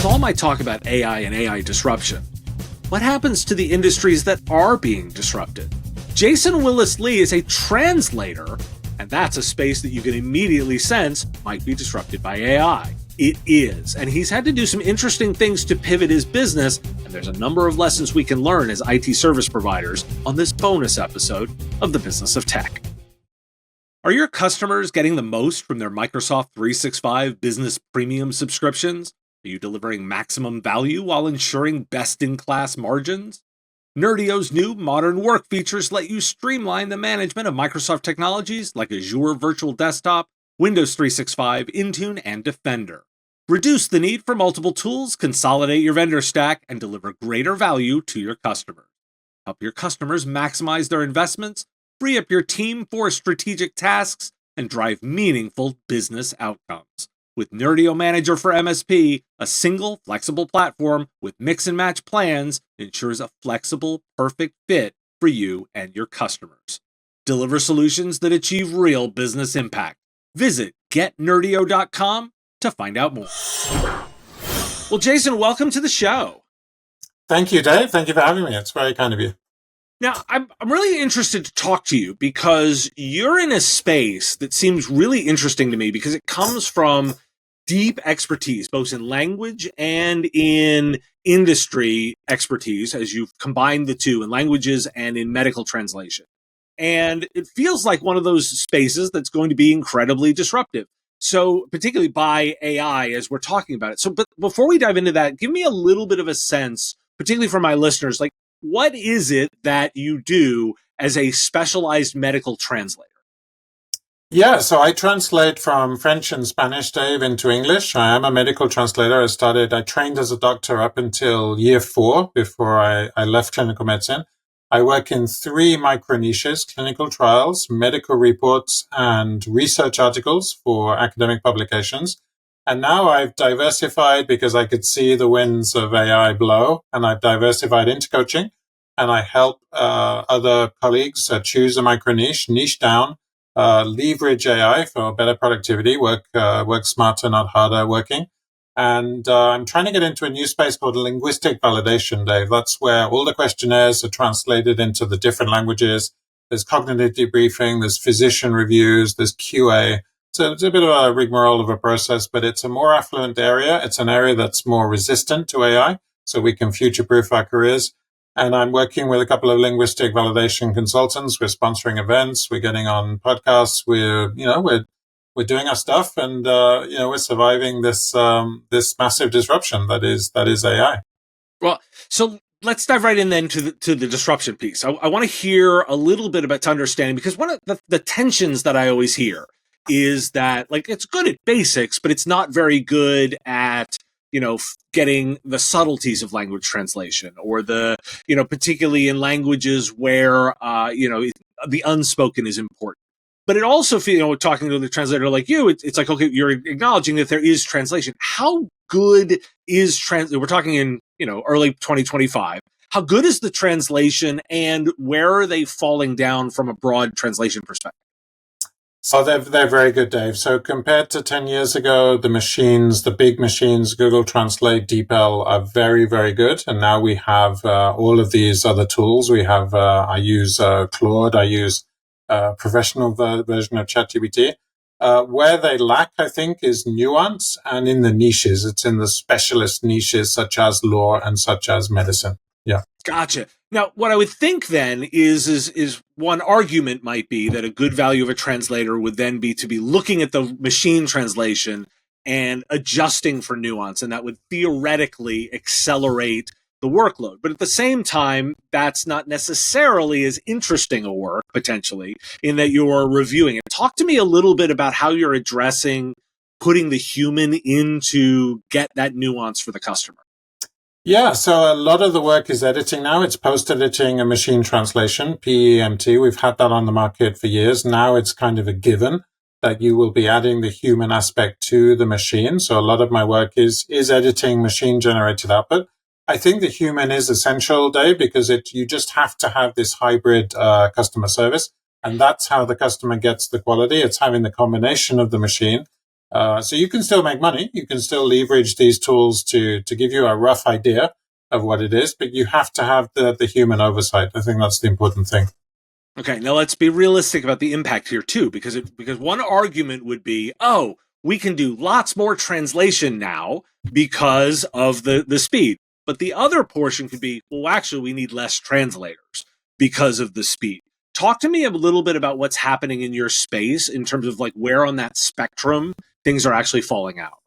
With all my talk about AI and AI disruption, what happens to the industries that are being disrupted? Jason Willis Lee is a translator, and that's a space that you can immediately sense might be disrupted by AI. It is, and he's had to do some interesting things to pivot his business, and there's a number of lessons we can learn as IT service providers on this bonus episode of The Business of Tech. Are your customers getting the most from their Microsoft 365 Business Premium subscriptions? Are you delivering maximum value while ensuring best-in-class margins? Nerdio's new modern work features let you streamline the management of Microsoft technologies like Azure Virtual Desktop, Windows 365, Intune, and Defender. Reduce the need for multiple tools, consolidate your vendor stack, and deliver greater value to your customers. Help your customers maximize their investments, free up your team for strategic tasks, and drive meaningful business outcomes. With Nerdio Manager for MSP, a single, flexible platform with mix and match plans ensures a flexible, perfect fit for you and your customers. Deliver solutions that achieve real business impact. Visit getnerdio.com to find out more. Well, Jason, welcome to the show. Thank you, Dave. Thank you for having me. It's very kind of you. Now, I'm really interested to talk to you because you're in a space that seems really interesting to me because it comes from deep expertise, both in language and in industry expertise, as you've combined the two in languages and in medical translation. And it feels like one of those spaces that's going to be incredibly disruptive. So particularly by AI, as we're talking about it. So, but before we dive into that, give me a little bit of a sense, particularly for my listeners, like, what is it that you do as a specialized medical translator? Yeah, so I translate from French and Spanish, Dave, into English. I am a medical translator. I trained as a doctor up until year 4 before I left clinical medicine. I work in 3 micro niches: clinical trials, medical reports, and research articles for academic publications. And now I've diversified because I could see the winds of AI blow, and I've diversified into coaching, and I help other colleagues choose a micro niche down, leverage AI for better productivity, work smarter, not harder working. And I'm trying to get into a new space called linguistic validation, Dave. That's where all the questionnaires are translated into the different languages. There's cognitive debriefing, there's physician reviews, there's QA. So it's a bit of a rigmarole of a process, but it's a more affluent area. It's an area that's more resistant to AI, so we can future-proof our careers. And I'm working with a couple of linguistic validation consultants. We're sponsoring events. We're getting on podcasts. We're doing our stuff, and we're surviving this massive disruption that is AI. Well, so let's dive right in then to the disruption piece. I want to hear a little bit about to understanding, because one of the tensions that I always hear is that, like, it's good at basics, but it's not very good at, getting the subtleties of language translation, or particularly in languages where, the unspoken is important. But it also feels, talking to the translator like you, it's like, okay, you're acknowledging that there is translation. How good is we're talking in, early 2025. How good is the translation, and where are they falling down from a broad translation perspective? So they're very good, Dave. So compared to 10 years ago, the big machines, Google Translate, DeepL, are very, very good. And now we have all of these other tools. We have, I use Claude, I use a professional version of ChatGPT. Where they lack, I think, is nuance, and in the niches. It's in the specialist niches such as law and such as medicine. Yeah. Gotcha. Now, what I would think then is one argument might be that a good value of a translator would then be to be looking at the machine translation and adjusting for nuance, and that would theoretically accelerate the workload. But at the same time, that's not necessarily as interesting a work, potentially, in that you're reviewing it. Talk to me a little bit about how you're addressing putting the human in to get that nuance for the customer. Yeah, so a lot of the work is editing now. It's post-editing and machine translation, PEMT. We've had that on the market for years. Now it's kind of a given that you will be adding the human aspect to the machine. So a lot of my work is editing machine-generated output. I think the human is essential, Dave, because you just have to have this hybrid customer service. And that's how the customer gets the quality. It's having the combination of the machine So you can still make money. You can still leverage these tools to give you a rough idea of what it is, but you have to have the human oversight. I think that's the important thing. Okay, now let's be realistic about the impact here too, because one argument would be, oh, we can do lots more translation now because of the speed. But the other portion could be, well, actually, we need less translators because of the speed. Talk to me a little bit about what's happening in your space in terms of like where on that spectrum things are actually falling out.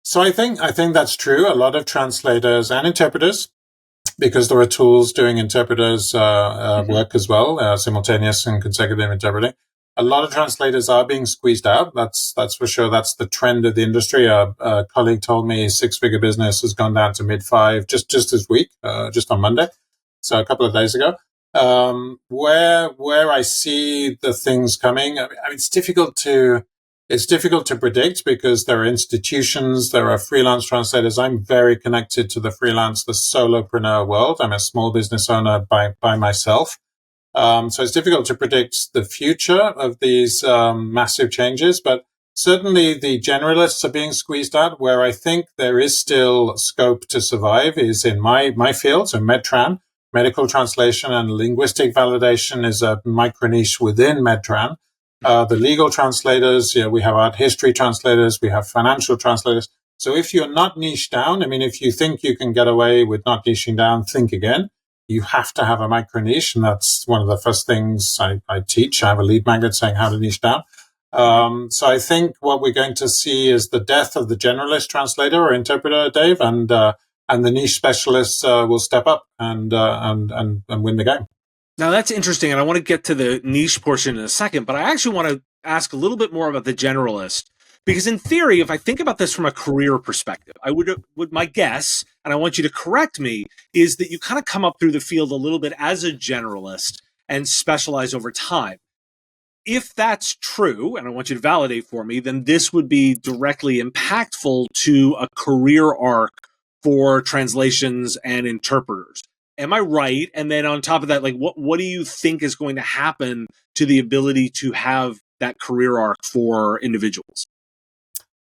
So I think that's true. A lot of translators and interpreters, because there are tools doing interpreters work as well, simultaneous and consecutive interpreting. A lot of translators are being squeezed out. That's for sure. That's the trend of the industry. A colleague told me 6-figure business has gone down to mid-5 just this week, just on Monday, so a couple of days ago. Where I see the things coming, I mean, it's difficult to predict because there are institutions, there are freelance translators. I'm very connected to the solopreneur world. I'm a small business owner by myself. So it's difficult to predict the future of these massive changes, but certainly the generalists are being squeezed out. Where I think there is still scope to survive is in my field, so MedTran, medical translation and linguistic validation is a micro niche within MedTran. The legal translators, we have art history translators, we have financial translators. So if you're not niche down, I mean, if you think you can get away with not niching down, think again. You have to have a micro niche, and that's one of the first things I teach. I have a lead magnet saying how to niche down. So I think what we're going to see is the death of the generalist translator or interpreter, Dave, and the niche specialists will step up and win the game. Now that's interesting, and I want to get to the niche portion in a second, but I actually want to ask a little bit more about the generalist. Because in theory, if I think about this from a career perspective, I would my guess, and I want you to correct me, is that you kind of come up through the field a little bit as a generalist and specialize over time. If that's true, and I want you to validate for me, then this would be directly impactful to a career arc for translations and interpreters. Am I right? And then on top of that, like what do you think is going to happen to the ability to have that career arc for individuals?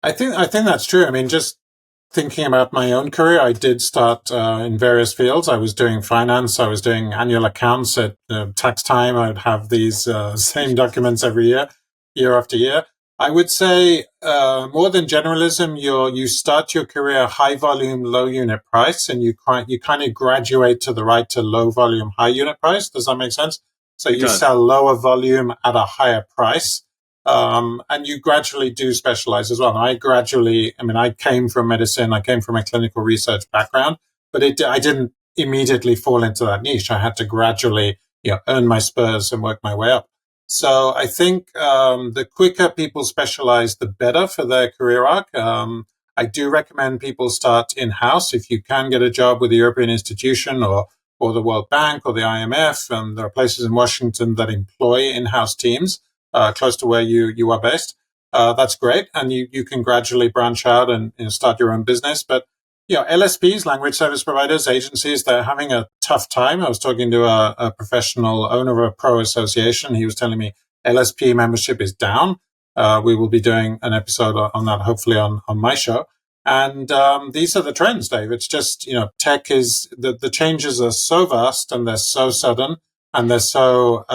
I think that's true. I mean, just thinking about my own career, I did start in various fields. I was doing finance. I was doing annual accounts at tax time. I'd have these same documents every year after year. I would say more than generalism, you start your career high volume, low unit price, and you kind of graduate to the right to low volume, high unit price. Does that make sense? So you sell lower volume at a higher price. And you gradually do specialize as well. And I came from medicine, I came from a clinical research background, but I didn't immediately fall into that niche. I had to gradually, earn my spurs and work my way up. So I think, the quicker people specialize, the better for their career arc. I do recommend people start in-house. If you can get a job with a European institution or the World Bank or the IMF, and there are places in Washington that employ in-house teams, close to where you are based. That's great. And you can gradually branch out and start your own business. But, LSPs, language service providers, agencies, they're having a tough time. I was talking to a professional owner of a pro association. He was telling me LSP membership is down. We will be doing an episode on that, hopefully on my show. And these are the trends, Dave. It's just, tech is, the changes are so vast and they're so sudden and they're so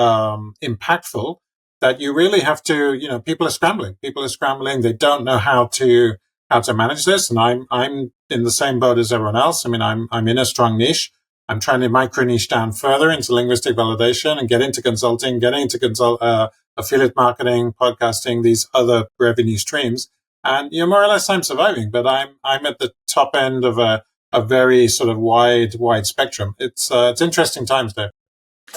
impactful that you really have to, people are scrambling. They don't know how to manage this. And I'm in the same boat as everyone else. I mean, I'm in a strong niche. I'm trying to micro niche down further into linguistic validation and get into consulting, affiliate marketing, podcasting, these other revenue streams. And, more or less I'm surviving, but I'm at the top end of a very sort of wide spectrum. It's interesting times, Dave.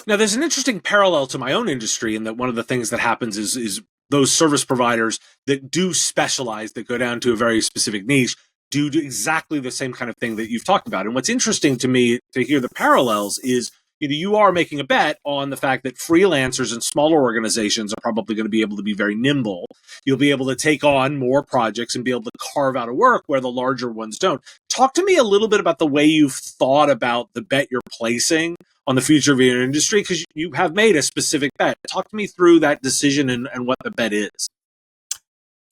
Now, there's an interesting parallel to my own industry in that one of the things that happens is those service providers that do specialize, that go down to a very specific niche, do exactly the same kind of thing that you've talked about. And what's interesting to me to hear the parallels is, you are making a bet on the fact that freelancers and smaller organizations are probably going to be able to be very nimble. You'll be able to take on more projects and be able to carve out a work where the larger ones don't. Talk to me a little bit about the way you've thought about the bet you're placing on the future of your industry, because you have made a specific bet. Talk to me through that decision and what the bet is.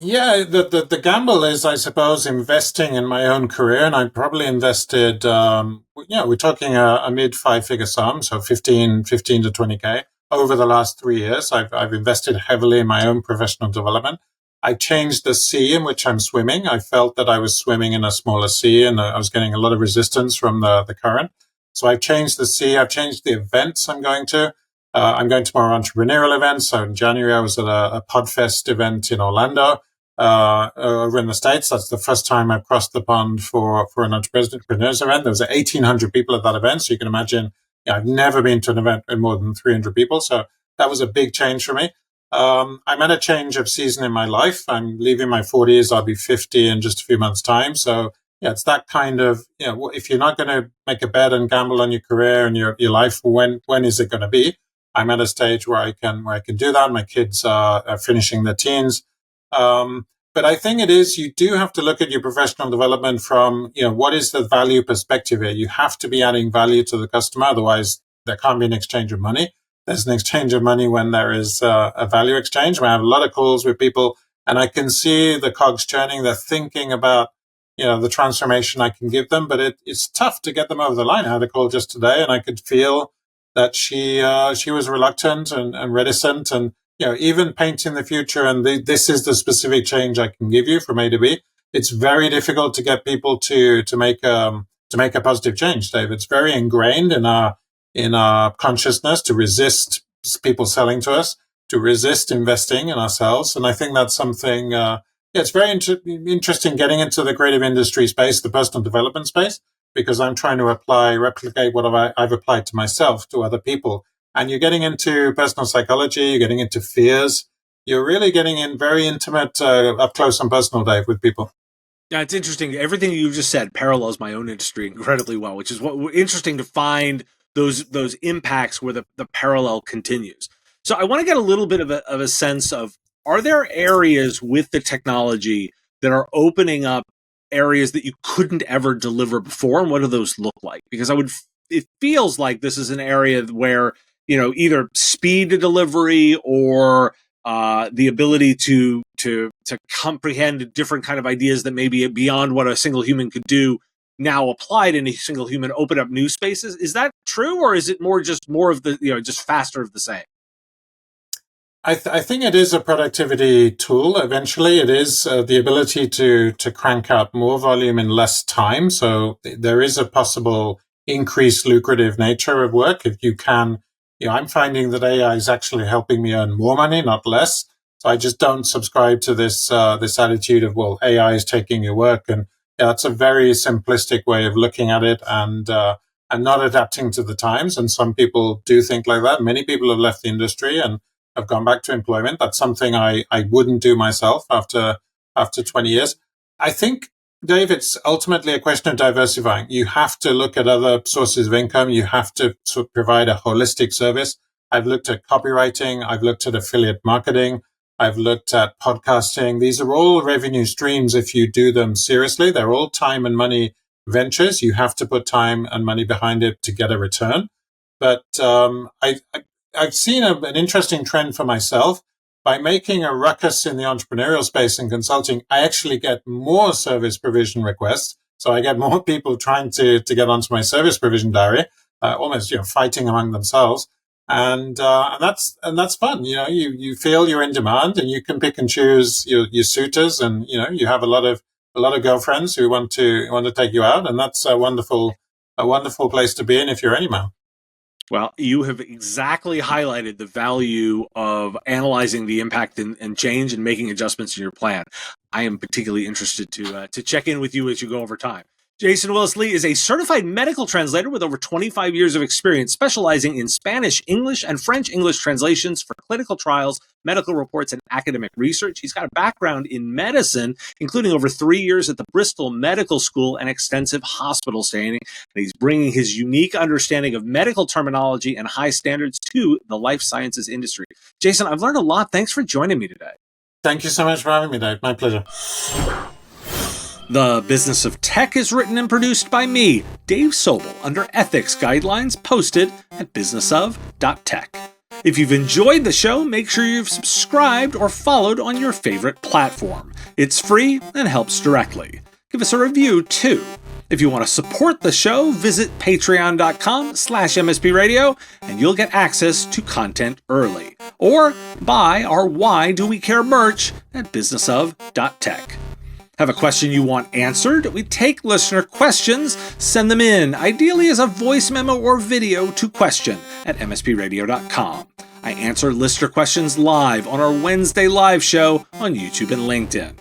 Yeah, the gamble is, I suppose, investing in my own career, and I probably invested, we're talking a mid five-figure sum, so 15 to 20K over the last 3 years. I've invested heavily in my own professional development. I changed the sea in which I'm swimming. I felt that I was swimming in a smaller sea, and I was getting a lot of resistance from the current. So I've changed the sea. I've changed the events I'm going to. I'm going to more entrepreneurial events. So in January, I was at a Podfest event in Orlando, over in the States. That's the first time I've crossed the pond for an entrepreneurs event. There was 1,800 people at that event. So you can imagine, I've never been to an event with more than 300 people. So that was a big change for me. I'm at a change of season in my life. I'm leaving my 40s. I'll be 50 in just a few months' time. So yeah, it's that kind of, if you're not going to make a bet and gamble on your career and your life, when is it going to be? I'm at a stage where I can do that. My kids are finishing their teens. But I think you do have to look at your professional development from, what is the value perspective here? You have to be adding value to the customer. Otherwise, there can't be an exchange of money. There's an exchange of money when there is a value exchange. I have a lot of calls with people and I can see the cogs churning. They're thinking about, the transformation I can give them, but it's tough to get them over the line. I had a call just today and I could feel that she was reluctant and reticent, and even painting the future and this is the specific change I can give you from A to B. It's very difficult to get people to make a positive change, Dave. It's very ingrained in our consciousness to resist people selling to us, to resist investing in ourselves, and I think that's something. It's very interesting getting into the creative industry space, the personal development space, because I'm trying to replicate what I've applied to myself, to other people. And you're getting into personal psychology, you're getting into fears. You're really getting in very intimate, up close and personal, Dave, with people. Yeah, it's interesting. Everything you just said parallels my own industry incredibly well, which is interesting to find those impacts where the parallel continues. So I want to get a little bit of a sense of, are there areas with the technology that are opening up areas that you couldn't ever deliver before, and what do those look like? Because it feels like this is an area where, either speed to delivery or the ability to comprehend different kind of ideas that may be beyond what a single human could do, now applied in a single human, open up new spaces. Is that true, or is it more of the, just faster of the same? I think it is a productivity tool. Eventually, it is the ability to crank out more volume in less time. So there is a possible increased lucrative nature of work if you can. I'm finding that AI is actually helping me earn more money, not less. So I just don't subscribe to this attitude of, well, AI is taking your work, and that's a very simplistic way of looking at it and not adapting to the times. And some people do think like that. Many people have left the industry and have gone back to employment. That's something I wouldn't do myself after 20 years. I think, Dave, it's ultimately a question of diversifying. You have to look at other sources of income. You have to sort of provide a holistic service. I've looked at copywriting. I've looked at affiliate marketing. I've looked at podcasting. These are all revenue streams if you do them seriously. They're all time and money ventures. You have to put time and money behind it to get a return. But I've seen an interesting trend for myself. By making a ruckus in the entrepreneurial space and consulting, I actually get more service provision requests. So I get more people trying to get onto my service provision diary, almost fighting among themselves, and that's fun. You feel you're in demand, and you can pick and choose your suitors, and you have a lot of girlfriends who want to take you out, and that's a wonderful place to be in if you're any man. Well, you have exactly highlighted the value of analyzing the impact and change and making adjustments in your plan. I am particularly interested to check in with you as you go over time. Jason Willis Lee is a certified medical translator with over 25 years of experience, specializing in Spanish, English, and French English translations for clinical trials, medical reports, and academic research. He's got a background in medicine, including over 3 years at the Bristol Medical School and extensive hospital staying. And he's bringing his unique understanding of medical terminology and high standards to the life sciences industry. Jason, I've learned a lot. Thanks for joining me today. Thank you so much for having me, Dave. My pleasure. The Business of Tech is written and produced by me, Dave Sobel, under ethics guidelines posted at businessof.tech. If you've enjoyed the show, make sure you've subscribed or followed on your favorite platform. It's free and helps directly. Give us a review, too. If you want to support the show, visit patreon.com/MSPRadio and you'll get access to content early. Or buy our Why Do We Care merch at businessof.tech. Have a question you want answered? We take listener questions, send them in, ideally as a voice memo or video to question@mspradio.com. I answer listener questions live on our Wednesday live show on YouTube and LinkedIn.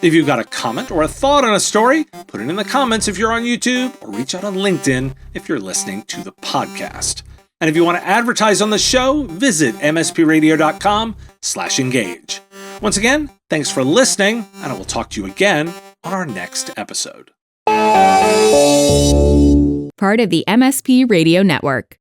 If you've got a comment or a thought on a story, put it in the comments if you're on YouTube, or reach out on LinkedIn if you're listening to the podcast. And if you want to advertise on the show, visit mspradio.com/engage. Once again, thanks for listening, and I will talk to you again on our next episode. Part of the MSP Radio Network.